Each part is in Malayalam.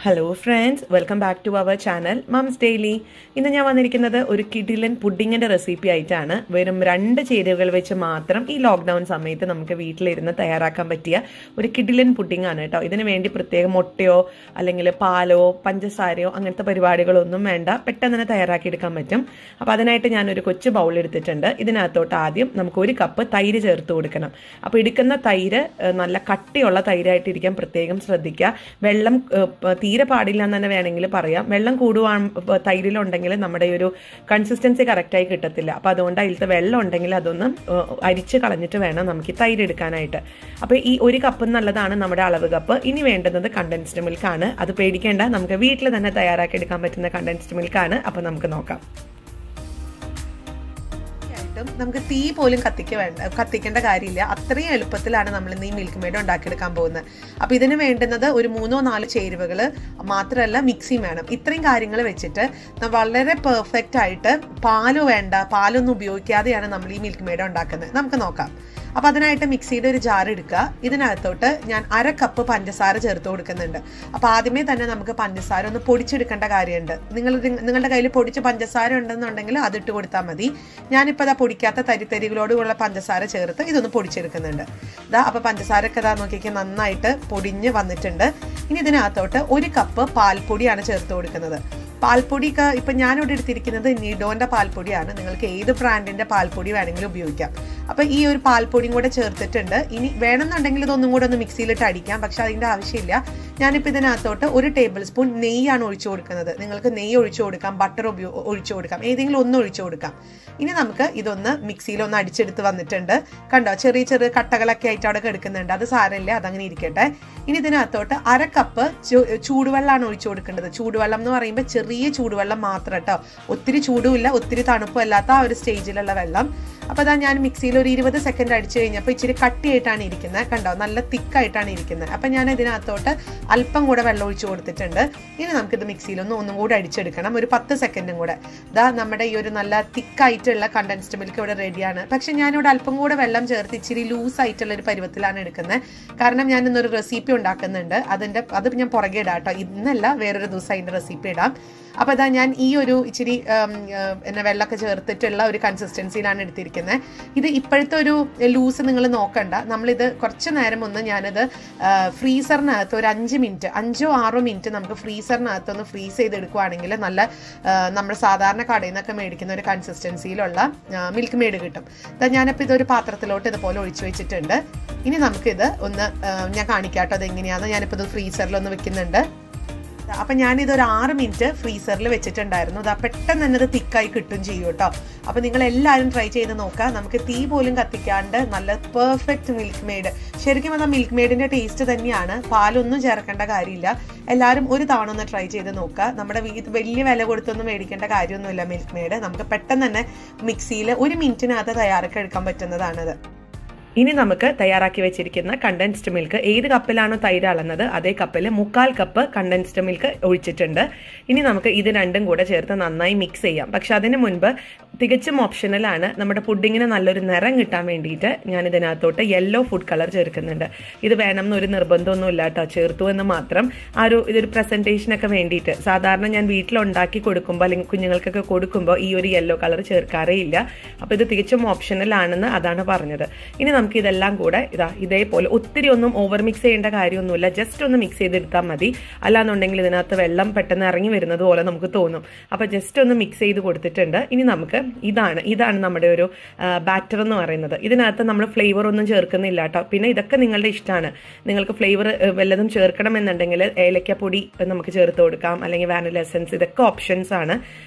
Hello friends, welcome back to our channel moms daily. ഇന്ന് ഞാൻ വന്നിരിക്കുന്നത് ഒരു കിഡിലൻ പുഡിങ്ങിൻ്റെ റെസിപ്പി ആയിട്ടാണ്. വെറും 2 ചേരുവകൾ വെച്ച് മാത്രം ഈ ലോക്ക്ഡൗൺ സമയത്ത് നമുക്ക് വീട്ടിലിരുന്ന് തയ്യാറാക്കാൻ പറ്റിയ ഒരു കിഡിലൻ പുഡിംഗ് ആണ് കേട്ടോ. ഇതിന് വേണ്ടി പ്രത്യേകം മുട്ടയോ അല്ലെങ്കിൽ പാലോ പഞ്ചസാരയോ അങ്ങനത്തെ പരിപാടികളൊന്നും വേണ്ട, പെട്ടെന്ന് തന്നെ തയ്യാറാക്കിയെടുക്കാൻ പറ്റും. അപ്പോൾ അതിനായിട്ട് ഞാനൊരു കൊച്ചു ബൗൾ എടുത്തിട്ടുണ്ട്. ഇതിനകത്തോട്ട് ആദ്യം നമുക്ക് 1 കപ്പ് തൈര് ചേർത്ത് കൊടുക്കണം. അപ്പോൾ എടുക്കുന്ന തൈര് നല്ല കട്ടിയുള്ള തൈരായിട്ടിരിക്കാൻ പ്രത്യേകം ശ്രദ്ധിക്കുക. വെള്ളം തീരെ പാടില്ല എന്ന് തന്നെ വേണമെങ്കിൽ പറയാം. വെള്ളം തൈരിലുണ്ടെങ്കിൽ നമ്മുടെ ഒരു കൺസിസ്റ്റൻസി കറക്റ്റായി കിട്ടത്തില്ല. അപ്പോൾ അതുകൊണ്ട് അതിലത്തെ വെള്ളം ഉണ്ടെങ്കിൽ അതൊന്ന് അരിച്ച് കളഞ്ഞിട്ട് വേണം നമുക്ക് ഈ തൈര് എടുക്കാനായിട്ട്. അപ്പോൾ ഈ 1 കപ്പ് എന്നുള്ളതാണ് നമ്മുടെ അളവ് കപ്പ്. ഇനി വേണ്ടുന്നത് കണ്ടൻസ്ഡ് മിൽക്കാണ്. അത് പേടിക്കേണ്ട, നമുക്ക് വീട്ടിൽ തന്നെ തയ്യാറാക്കി എടുക്കാൻ പറ്റുന്ന കണ്ടൻസ്ഡ് മിൽക്കാണ്. അപ്പോൾ നമുക്ക് നോക്കാം. നമുക്ക് തീ പോലും കത്തിക്കേണ്ട കാര്യമില്ല. അത്രയും എളുപ്പത്തിലാണ് നമ്മൾ ഇന്ന് ഈ മിൽക്ക് മെയ്ഡ് ഉണ്ടാക്കിയെടുക്കാൻ പോകുന്നത്. അപ്പോൾ ഇതിന് വേണ്ടുന്നത് ഒരു 3-4 ചേരുവകൾ മാത്രമല്ല, മിക്സിയും വേണം. ഇത്രയും കാര്യങ്ങൾ വെച്ചിട്ട് വളരെ പെർഫെക്റ്റ് ആയിട്ട് പാലൊന്നും ഉപയോഗിക്കാതെയാണ് നമ്മൾ ഈ മിൽക്ക് മെയ്ഡ് ഉണ്ടാക്കുന്നത്. നമുക്ക് നോക്കാം. അപ്പോൾ അതിനായിട്ട് മിക്സിയുടെ ഒരു ജാർ എടുക്കുക. ഇതിനകത്തോട്ട് ഞാൻ 1/2 കപ്പ് പഞ്ചസാര ചേർത്ത് കൊടുക്കുന്നുണ്ട്. അപ്പോൾ ആദ്യമേ തന്നെ നമുക്ക് പഞ്ചസാര ഒന്ന് പൊടിച്ചെടുക്കേണ്ട കാര്യമുണ്ട്. നിങ്ങളുടെ കയ്യിൽ പൊടിച്ച പഞ്ചസാര ഉണ്ടെന്നുണ്ടെങ്കിൽ അതിട്ട് കൊടുത്താൽ മതി. ഞാനിപ്പോൾ അതാ പൊടിക്കാത്ത തരിതരികളോടുള്ള പഞ്ചസാര ചേർത്ത് ഇതൊന്ന് പൊടിച്ചെടുക്കുന്നുണ്ട്. അപ്പോൾ പഞ്ചസാരയൊക്കെ നോക്കിയൊക്കെ നന്നായിട്ട് പൊടിഞ്ഞ് വന്നിട്ടുണ്ട്. ഇനി ഇതിനകത്തോട്ട് 1 കപ്പ് പാൽപ്പൊടിയാണ് ചേർത്ത് കൊടുക്കുന്നത്. പാൽപ്പൊടിയൊക്കെ ഇപ്പം ഞാനിവിടെ എടുത്തിരിക്കുന്നത് നിഡോൻ്റെ പാൽപ്പൊടിയാണ്. നിങ്ങൾക്ക് ഏത് ബ്രാൻഡിൻ്റെ പാൽപ്പൊടി വേണമെങ്കിലും ഉപയോഗിക്കാം. അപ്പോൾ ഈ ഒരു പാൽപ്പൊടിയും കൂടെ ചേർത്തിട്ടുണ്ട്. ഇനി വേണമെന്നുണ്ടെങ്കിൽ ഇതൊന്നും കൂടെ ഒന്ന് മിക്സിയിലിട്ട് അടിക്കാം, പക്ഷെ അതിൻ്റെ ആവശ്യമില്ല. ഞാനിപ്പോൾ ഇതിനകത്തോട്ട് 1 ടേബിൾ സ്പൂൺ നെയ്യാണ് ഒഴിച്ചു കൊടുക്കുന്നത്. നിങ്ങൾക്ക് നെയ്യ് ഒഴിച്ചു കൊടുക്കാം, ബട്ടർ ഒഴിച്ചു കൊടുക്കാം, ഏതെങ്കിലും ഒന്ന് ഒഴിച്ചു കൊടുക്കാം. ഇനി നമുക്ക് ഇതൊന്ന് മിക്സിയിലൊന്ന് അടിച്ചെടുത്ത് വന്നിട്ടുണ്ട്. കണ്ടോ, ചെറിയ ചെറിയ കട്ടകളൊക്കെ ആയിട്ട് അവിടെ കിടക്കുന്നുണ്ട്. അത് സാരമില്ല, അതങ്ങനെ ഇരിക്കട്ടെ. ഇനി ഇതിനകത്തോട്ട് 1/2 കപ്പ് ചൂടുവെള്ളമാണ് ഒഴിച്ചു കൊടുക്കേണ്ടത്. ചൂടുവെള്ളം എന്ന് പറയുമ്പോൾ ചെറിയ ചൂടുവെള്ളം മാത്രം കേട്ടോ. ഒത്തിരി ചൂടുമില്ല, ഒത്തിരി തണുപ്പും അല്ലാത്ത ആ ഒരു സ്റ്റേജിലുള്ള വെള്ളം. അപ്പോൾ അതാ ഞാൻ മിക്സിയിൽ ഒരു 20 സെക്കൻഡ് അടിച്ചു കഴിഞ്ഞപ്പോൾ ഇച്ചിരി കട്ടിയായിട്ടാണ് ഇരിക്കുന്നത്. കണ്ടോ, നല്ല തിക്കായിട്ടാണ് ഇരിക്കുന്നത്. അപ്പം ഞാൻ ഇതിനകത്തോട്ട് അല്പം കൂടെ വെള്ളം ഒഴിച്ചു കൊടുത്തിട്ടുണ്ട്. ഇനി നമുക്കിത് മിക്സിയിലൊന്നും ഒന്നും കൂടെ അടിച്ചെടുക്കണം, ഒരു 10 സെക്കൻഡും കൂടെ. നമ്മുടെ ഈ ഒരു നല്ല തിക്കായിട്ടുള്ള കണ്ടൻസ്ഡ് മിൽക്ക് ഇവിടെ റെഡിയാണ്. പക്ഷെ ഞാനിവിടെ അല്പം കൂടെ വെള്ളം ചേർത്ത് ഇച്ചിരി ലൂസായിട്ടുള്ള ഒരു പരുവത്തിലാണ് എടുക്കുന്നത്. കാരണം ഞാൻ ഇന്നൊരു റെസിപ്പി ഉണ്ടാക്കുന്നുണ്ട്. അത് ഞാൻ പുറകെ ഇടാം കേട്ടോ. ഇന്നല്ല, വേറൊരു ദിവസം അതിൻ്റെ റെസിപ്പി ഇടാം. അപ്പോൾ അതാ ഞാൻ ഈ ഒരു ഇച്ചിരി വെള്ളമൊക്കെ ചേർത്തിട്ടുള്ള ഒരു കൺസിസ്റ്റൻസിയിലാണ് എടുത്തിരിക്കുന്നത്. ഇത് ഇപ്പോഴത്തെ ഒരു ലൂസ് നിങ്ങൾ നോക്കണ്ട. നമ്മളിത് കുറച്ച് നേരം ഞാനത് ഫ്രീസറിനകത്ത് ഒരു 5 മിനിറ്റ് 5-6 മിനിറ്റ് നമുക്ക് ഫ്രീസറിനകത്ത് ഒന്ന് ഫ്രീസ് ചെയ്തെടുക്കുകയാണെങ്കിൽ നല്ല നമ്മൾ സാധാരണ കടയിൽ നിന്നൊക്കെ മേടിക്കുന്ന ഒരു കൺസിസ്റ്റൻസിയിലുള്ള മിൽക്ക് മെയ്ഡ് കിട്ടും. ഞാനിപ്പോൾ ഇതൊരു പാത്രത്തിലോട്ട് ഇതുപോലെ ഒഴിച്ചു വെച്ചിട്ടുണ്ട്. ഇനി നമുക്കിത് ഞാൻ കാണിക്കാം കേട്ടോ അതെങ്ങനെയാണെന്ന്. ഞാനിപ്പോൾ ഇത് ഫ്രീസറിലൊന്ന് വെക്കുന്നുണ്ട്. അപ്പം ഞാനിതൊരു 6 മിനിറ്റ് ഫ്രീസറിൽ വെച്ചിട്ടുണ്ടായിരുന്നു. പെട്ടെന്ന് തന്നെ ഇത് തിക്കായി കിട്ടും ചെയ്യും കേട്ടോ. അപ്പം നിങ്ങൾ എല്ലാവരും ട്രൈ ചെയ്ത് നോക്കുക. നമുക്ക് തീ പോലും കത്തിക്കാണ്ട് നല്ല പെർഫെക്റ്റ് മിൽക്ക് മെയ്ഡ്. ശരിക്കും അത് മിൽക്ക് മെയ്ഡിൻ്റെ ടേസ്റ്റ് തന്നെയാണ്. പാലൊന്നും ചേർക്കേണ്ട കാര്യമില്ല. എല്ലാവരും ഒരു തവണ ഒന്ന് ട്രൈ ചെയ്ത് നോക്കുക. നമ്മുടെ വലിയ വില കൊടുത്തൊന്നും മേടിക്കേണ്ട കാര്യമൊന്നുമില്ല മിൽക്ക് മെയ്ഡ്. നമുക്ക് പെട്ടെന്ന് തന്നെ മിക്സിയിൽ 1 മിനിറ്റിനകത്ത് തയ്യാറാക്കി എടുക്കാൻ പറ്റുന്നതാണത്. ഇനി നമുക്ക് തയ്യാറാക്കി വെച്ചിരിക്കുന്ന കണ്ടൻസ്ഡ് മിൽക്ക് ഏത് കപ്പിലാണോ തൈര് അളന്നത് അതേ കപ്പിൽ 3/4 കപ്പ് കണ്ടൻസ്ഡ് മിൽക്ക് ഒഴിച്ചിട്ടുണ്ട്. ഇനി നമുക്ക് ഇത് രണ്ടും കൂടെ ചേർത്ത് നന്നായി മിക്സ് ചെയ്യാം. പക്ഷെ അതിന് മുൻപ് തികച്ചും ഓപ്ഷണലാണ്. നമ്മുടെ പുഡിങ്ങിന് നല്ലൊരു നിറം കിട്ടാൻ വേണ്ടിയിട്ട് ഞാൻ ഇതിനകത്തോട്ട് യെല്ലോ ഫുഡ് കളർ ചേർക്കുന്നുണ്ട്. ഇത് വേണം എന്നൊരു നിർബന്ധമൊന്നും ഇല്ല കേട്ടോ, ചേർത്തു എന്ന് മാത്രം. ഇതൊരു പ്രസന്റേഷനൊക്കെ വേണ്ടിയിട്ട് സാധാരണ ഞാൻ വീട്ടിലുണ്ടാക്കി കൊടുക്കുമ്പോൾ അല്ലെങ്കിൽ കുഞ്ഞുങ്ങൾക്കൊക്കെ കൊടുക്കുമ്പോൾ ഈ ഒരു യെല്ലോ കളർ ചേർക്കാറേ ഇല്ല. അപ്പോൾ ഇത് തികച്ചും ഓപ്ഷണലാണെന്ന് അതാണ് പറഞ്ഞത്. ഇനി നമുക്ക് ഇതെല്ലാം കൂടെ ഇതേപോലെ ഒത്തിരി ഒന്നും ഓവർ മിക്സ് ചെയ്യേണ്ട കാര്യമൊന്നുമില്ല. ജസ്റ്റ് ഒന്ന് മിക്സ് ചെയ്തെടുത്താൽ മതി. അല്ലാന്നുണ്ടെങ്കിൽ ഇതിനകത്ത് വെള്ളം പെട്ടെന്ന് ഇറങ്ങി വരുന്നത് പോലെ നമുക്ക് തോന്നും. അപ്പോൾ ജസ്റ്റ് ഒന്ന് മിക്സ് ചെയ്ത് കൊടുത്തിട്ടുണ്ട്. ഇനി നമുക്ക് ഇതാണ് നമ്മുടെ ഒരു ബാറ്റർ എന്ന് പറയുന്നത്. ഇതിനകത്ത് നമ്മൾ ഫ്ലേവർ ഒന്നും ചേർക്കുന്നില്ല കേട്ടോ. പിന്നെ ഇതൊക്കെ നിങ്ങളുടെ ഇഷ്ടമാണ്. നിങ്ങൾക്ക് ഫ്ലേവർ വല്ലതും ചേർക്കണമെന്നുണ്ടെങ്കിൽ ഏലക്കപ്പൊടി നമുക്ക് ചേർത്ത് കൊടുക്കാം, അല്ലെങ്കിൽ വാനില എസൻസ്, ഇതൊക്കെ ഓപ്ഷൻസ് ആണ്.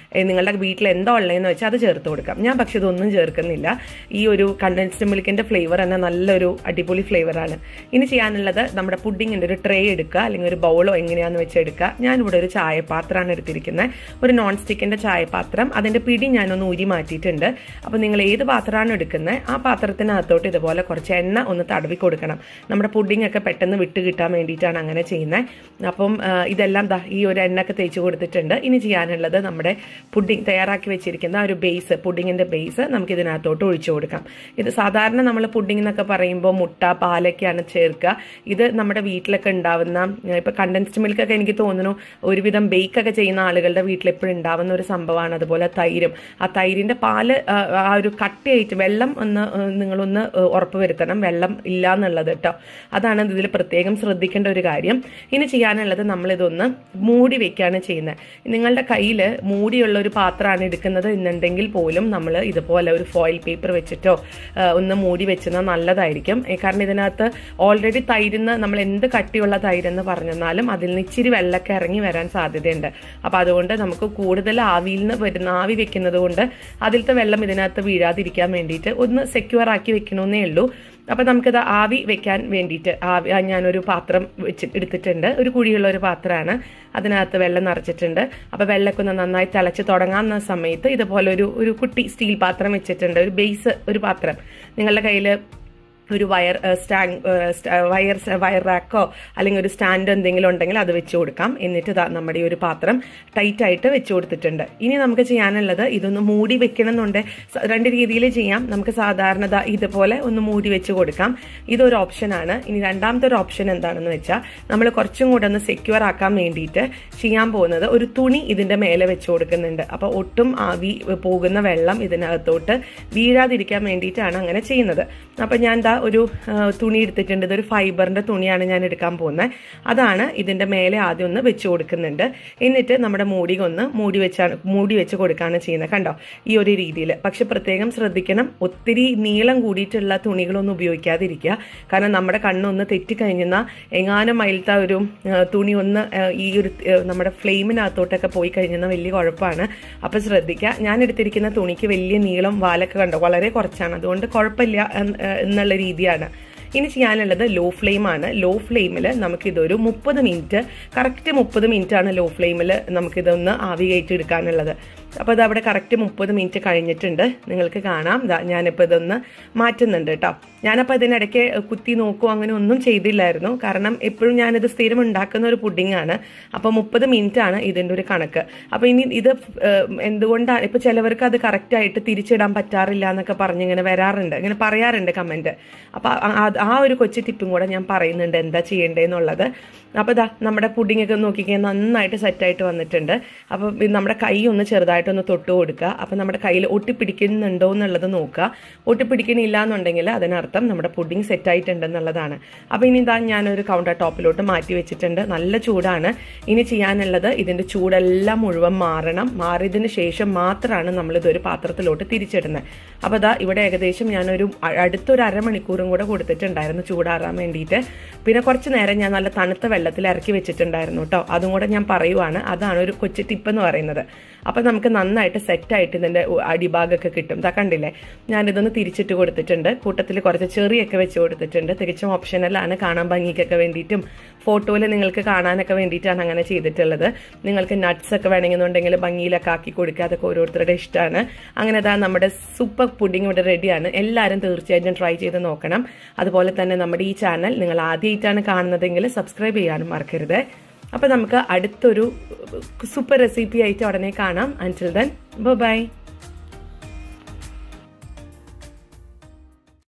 നിങ്ങളുടെ വീട്ടിൽ എന്താ ഉള്ളതെന്ന് വെച്ചാൽ അത് ചേർത്ത് കൊടുക്കാം. ഞാൻ പക്ഷെ ഇതൊന്നും ചേർക്കുന്നില്ല. ഈ ഒരു കണ്ടൻസ്ഡ് മിൽക്കിന്റെ ഫ്ലേവർ തന്നെ നല്ലൊരു അടിപൊളി ഫ്ലേവറാണ്. ഇനി ചെയ്യാനുള്ളത് നമ്മുടെ പുഡിങ്ങിൻ്റെ ഒരു ട്രേ എടുക്കുക, അല്ലെങ്കിൽ ഒരു ബൗളോ എങ്ങനെയാന്ന് വെച്ചെടുക്കുക. ഞാനിവിടെ ഒരു ചായപാത്രമാണ് എടുത്തിരിക്കുന്നത്. ഒരു നോൺ സ്റ്റിക്കിൻ്റെ ചായപാത്രം. അതിൻ്റെ പിടി ഞാനൊന്ന് ഊരി മാറ്റിയിട്ടുണ്ട്. അപ്പോൾ നിങ്ങൾ ഏത് പാത്രമാണ് എടുക്കുന്നത് ആ പാത്രത്തിനകത്തോട്ട് ഇതുപോലെ കുറച്ച് എണ്ണ ഒന്ന് തടവി കൊടുക്കണം. നമ്മുടെ പുഡിംഗ് ഒക്കെ പെട്ടെന്ന് വിട്ട് കിട്ടാൻ വേണ്ടിയിട്ടാണ് അങ്ങനെ ചെയ്യുന്നത്. അപ്പം ഇതെല്ലാം ഈ ഒരു എണ്ണയൊക്കെ തേച്ച് കൊടുത്തിട്ടുണ്ട്. ഇനി ചെയ്യാനുള്ളത് നമ്മുടെ പുഡിംഗ് തയ്യാറാക്കി വെച്ചിരിക്കുന്ന ഒരു ബേസ്, പുഡിങ്ങിന്റെ ബേസ് നമുക്ക് ഇതിനകത്തോട്ട് ഒഴിച്ചു കൊടുക്കാം. ഇത് സാധാരണ നമ്മൾ പുഡിംഗ് എന്നൊക്കെ പറയുമ്പോൾ മുട്ട, പാലൊക്കെയാണ് ചേർക്കുക. ഇത് നമ്മുടെ വീട്ടിലൊക്കെ ഉണ്ടാവുന്ന ഇപ്പൊ കണ്ടൻസ്ഡ് മിൽക്കൊക്കെ എനിക്ക് തോന്നുന്നു ഒരുവിധം ബേക്കൊക്കെ ചെയ്യുന്ന ആളുകളുടെ വീട്ടിൽ എപ്പോഴും ഉണ്ടാവുന്ന ഒരു സംഭവമാണ്. അതുപോലെ തൈരും, ആ തൈരിന്റെ പാല് ആ ഒരു കട്ടിയായിട്ട് വെള്ളം നിങ്ങളൊന്ന് ഉറപ്പ് വരുത്തണം, വെള്ളം ഇല്ല എന്നുള്ളത് കേട്ടോ. അതാണ് ഇതിൽ പ്രത്യേകം ശ്രദ്ധിക്കേണ്ട ഒരു കാര്യം. ഇനി ചെയ്യാനുള്ളത് നമ്മളിതൊന്ന് മൂടി വെക്കുകയാണ് ചെയ്യുന്നത്. നിങ്ങളുടെ കയ്യിൽ മൂടിയുള്ള ഒരു പാത്രമാണ് എടുക്കുന്നത് എന്നുണ്ടെങ്കിൽ പോലും നമ്മൾ ഇതുപോലെ ഒരു ഫോയിൽ പേപ്പർ വെച്ചിട്ടോ ഒന്ന് മൂടി വെച്ചെന്നാൽ നല്ലതായിരിക്കും. കാരണം ഇതിനകത്ത് ഓൾറെഡി തൈരിന്ന് നമ്മൾ എന്ത് കട്ടിയുള്ള തൈരെന്ന് പറഞ്ഞാലും അതിൽ നിന്ന് ഇച്ചിരി വെള്ളമൊക്കെ ഇറങ്ങി വരാൻ സാധ്യതയുണ്ട്. അപ്പം അതുകൊണ്ട് നമുക്ക് കൂടുതൽ ആവിയിൽ നിന്ന് വരുന്ന ആവി വെക്കുന്നത് കൊണ്ട് അതിലത്തെ വെള്ളം ഇതിനകത്ത് വീഴാതിരിക്കാൻ വേണ്ടിയിട്ട് ഒന്ന് സെക്യൂർ ആക്കി വെക്കണമെന്നേ ഉള്ളൂ. അപ്പം നമുക്കിത് ആവി വെക്കാൻ വേണ്ടിയിട്ട് ഞാനൊരു പാത്രം എടുത്തിട്ടുണ്ട്. ഒരു കുഴിയുള്ള ഒരു പാത്രമാണ്, അതിനകത്ത് വെള്ളം നിറച്ചിട്ടുണ്ട്. അപ്പം വെള്ളമൊക്കെ ഒന്ന് നന്നായി തിളച്ച് തുടങ്ങാവുന്ന സമയത്ത് ഇതുപോലെ ഒരു കുട്ടി സ്റ്റീൽ പാത്രം വെച്ചിട്ടുണ്ട്. ഒരു ബേസ് ഒരു പാത്രം നിങ്ങളുടെ കയ്യിൽ ഒരു വയർ റാക്കോ അല്ലെങ്കിൽ ഒരു സ്റ്റാൻഡ് എന്തെങ്കിലും ഉണ്ടെങ്കിൽ അത് വെച്ച് കൊടുക്കാം. എന്നിട്ട് നമ്മുടെ ഈ ഒരു പാത്രം ടൈറ്റ് ആയിട്ട് വെച്ച് കൊടുത്തിട്ടുണ്ട്. ഇനി നമുക്ക് ചെയ്യാനുള്ളത് ഇതൊന്ന് മൂടി വെക്കണം എന്നുണ്ട്. രണ്ട് രീതിയിൽ ചെയ്യാം. നമുക്ക് സാധാരണ ഇതുപോലെ ഒന്ന് മൂടി വെച്ച് കൊടുക്കാം. ഇതൊരു ഓപ്ഷനാണ്. ഇനി രണ്ടാമത്തെ ഒരു ഓപ്ഷൻ എന്താണെന്ന് വെച്ചാൽ നമ്മൾ കുറച്ചും കൂടെ ഒന്ന് സെക്യൂർ ആക്കാൻ വേണ്ടിയിട്ട് ചെയ്യാൻ പോകുന്നത് ഒരു തുണി ഇതിന്റെ മേലെ വെച്ച് കൊടുക്കുന്നുണ്ട്. അപ്പൊ ഒട്ടും ആവി പോകുന്ന വെള്ളം ഇതിനകത്തോട്ട് വീഴാതിരിക്കാൻ വേണ്ടിയിട്ടാണ് അങ്ങനെ ചെയ്യുന്നത്. അപ്പൊ ഞാൻ ഒരു തുണി എടുത്തിട്ടുണ്ട്. ഇതൊരു ഫൈബറിന്റെ തുണിയാണ് ഞാൻ എടുക്കാൻ പോകുന്നത്. അതാണ് ഇതിന്റെ മേലെ ആദ്യം ഒന്ന് വെച്ച് കൊടുക്കുന്നുണ്ട്. എന്നിട്ട് നമ്മുടെ മൂടി വെച്ച് കൊടുക്കുകയാണ് ചെയ്യുന്നത്. കണ്ടോ, ഈ ഒരു രീതിയിൽ. പക്ഷെ പ്രത്യേകം ശ്രദ്ധിക്കണം, ഒത്തിരി നീളം കൂടിയിട്ടുള്ള തുണികളൊന്നും ഉപയോഗിക്കാതിരിക്കുക. കാരണം നമ്മുടെ കണ്ണൊന്ന് തെറ്റിക്കഴിഞ്ഞാൽ എങ്ങാനും അതിലത്തെ ഒരു തുണി ഒന്ന് ഈ ഒരു നമ്മുടെ ഫ്ലെയിമിനകത്തോട്ടൊക്കെ പോയി കഴിഞ്ഞാൽ വലിയ കുഴപ്പമാണ്. അപ്പൊ ശ്രദ്ധിക്കുക. ഞാൻ എടുത്തിരിക്കുന്ന തുണിക്ക് വലിയ നീളം വാലൊക്കെ കണ്ടോ, വളരെ കുറച്ചാണ്. അതുകൊണ്ട് കുഴപ്പമില്ല എന്നുള്ള രീതിയാണ്. ഇനി ചെയ്യാനുള്ളത് ലോ ഫ്ലെയിം ആണ്. ലോ ഫ്ലെയിമിൽ നമുക്കിതൊരു 30 മിനിറ്റ്, കറക്റ്റ് 30 മിനിറ്റ് ആണ് ലോ ഫ്ലെയിമിൽ നമുക്കിതൊന്ന് ആവി കയറ്റി എടുക്കാനുള്ളത്. അപ്പോൾ ഇത് അവിടെ കറക്റ്റ് 30 മിനിറ്റ് കഴിഞ്ഞിട്ടുണ്ട്. നിങ്ങൾക്ക് കാണാം. ഞാനിപ്പോൾ ഇതൊന്ന് മാറ്റുന്നുണ്ട് കേട്ടോ. ഞാനപ്പോൾ ഇതിനിടയ്ക്ക് കുത്തി നോക്കുക അങ്ങനെ ഒന്നും ചെയ്തില്ലായിരുന്നു. കാരണം എപ്പോഴും ഞാനിത് സ്ഥിരം ഉണ്ടാക്കുന്ന ഒരു പുഡിംഗ് ആണ്. അപ്പോൾ 30 മിനിറ്റ് ആണ് ഇതിൻ്റെ ഒരു കണക്ക്. അപ്പോൾ ഇനി ഇത് എന്തുകൊണ്ടാണ് ഇപ്പോൾ ചിലവർക്ക് അത് കറക്റ്റായിട്ട് തിരിച്ചിടാൻ പറ്റാറില്ല എന്നൊക്കെ പറഞ്ഞ് ഇങ്ങനെ വരാറുണ്ട്, ഇങ്ങനെ പറയാറുണ്ട് കമൻറ്റ്. അപ്പോൾ ആ ഒരു കൊച്ചു ടിപ്പും കൂടെ ഞാൻ പറയുന്നുണ്ട് എന്താ ചെയ്യേണ്ടതെന്നുള്ളത്. അപ്പോൾ നമ്മുടെ പുഡിംഗ് ഒക്കെ നോക്കിക്കഴിഞ്ഞാൽ നന്നായിട്ട് സെറ്റായിട്ട് വന്നിട്ടുണ്ട്. അപ്പോൾ നമ്മുടെ കൈ ഒന്ന് ചെറുതായിട്ടൊന്ന് തൊട്ട് കൊടുക്കുക. അപ്പോൾ നമ്മുടെ കയ്യിൽ ഒട്ടിപ്പിടിക്കുന്നുണ്ടോ എന്നുള്ളത് നോക്കുക. ഒട്ടിപ്പിടിക്കണില്ല എന്നുണ്ടെങ്കിൽ അതിനർത്ഥം നമ്മുടെ പുഡിംഗ് സെറ്റായിട്ടുണ്ടെന്നുള്ളതാണ്. അപ്പോൾ ഇനി ഞാനൊരു കൗണ്ടർ ടോപ്പിലോട്ട് മാറ്റി വെച്ചിട്ടുണ്ട്. നല്ല ചൂടാണ്. ഇനി ചെയ്യാനുള്ളത് ഇതിൻ്റെ ചൂടെല്ലാം മുഴുവൻ മാറിയതിന് ശേഷം മാത്രമാണ് നമ്മളിതൊരു പാത്രത്തിലോട്ട് തിരിച്ചിടുന്നത്. അപ്പോൾ ഇവിടെ ഏകദേശം ഞാനൊരു അടുത്തൊരു അരമണിക്കൂറും കൂടെ കൊടുത്തിട്ടുണ്ടായിരുന്നു ചൂടാറാൻ വേണ്ടിയിട്ട്. പിന്നെ കുറച്ച് നേരം ഞാൻ നല്ല തണുത്ത വെള്ളത്തിൽ ഇറക്കി വെച്ചിട്ടുണ്ടായിരുന്നു കേട്ടോ. അതും കൂടെ ഞാൻ പറയുവാണ്. അതാണ് ഒരു കൊച്ചു ടിപ്പ് എന്ന് പറയുന്നത്. അപ്പം നമുക്ക് നന്നായിട്ട് സെറ്റായിട്ട് ഇതിൻ്റെ അടിഭാഗമൊക്കെ കിട്ടും. കണ്ടില്ലേ, ഞാനിതൊന്ന് തിരിച്ചിട്ട് കൊടുത്തിട്ടുണ്ട്. കൂട്ടത്തിൽ കുറച്ച് ചെറിയൊക്കെ വെച്ച് കൊടുത്തിട്ടുണ്ട്. തികച്ചും ഓപ്ഷനലാണ്, കാണാൻ ഭംഗിക്കൊക്കെ വേണ്ടിയിട്ടും ഫോട്ടോയിൽ നിങ്ങൾക്ക് കാണാനൊക്കെ വേണ്ടിയിട്ടാണ് അങ്ങനെ ചെയ്തിട്ടുള്ളത്. നിങ്ങൾക്ക് നട്ട്സ് ഒക്കെ വേണമെന്നുണ്ടെങ്കിൽ ഭംഗിയിലൊക്കെ ആക്കി കൊടുക്കുക. അതൊക്കെ ഓരോരുത്തരുടെ ഇഷ്ടമാണ്. അങ്ങനെ നമ്മുടെ സൂപ്പർ പുഡിംഗ് ഇവിടെ റെഡിയാണ്. എല്ലാവരും തീർച്ചയായിട്ടും ട്രൈ ചെയ്ത് നോക്കണം. അതുപോലെ തന്നെ നമ്മുടെ ഈ ചാനൽ നിങ്ങൾ ആദ്യമായിട്ടാണ് കാണുന്നതെങ്കിൽ സബ്സ്ക്രൈബ് ചെയ്യാനും മറക്കരുത്. അപ്പോൾ നമുക്ക് അടുത്തൊരു സൂപ്പർ റെസിപ്പി ആയിട്ട് ഉടനെ കാണാം. അൻറ്റിൽ ദെൻ ബൈ.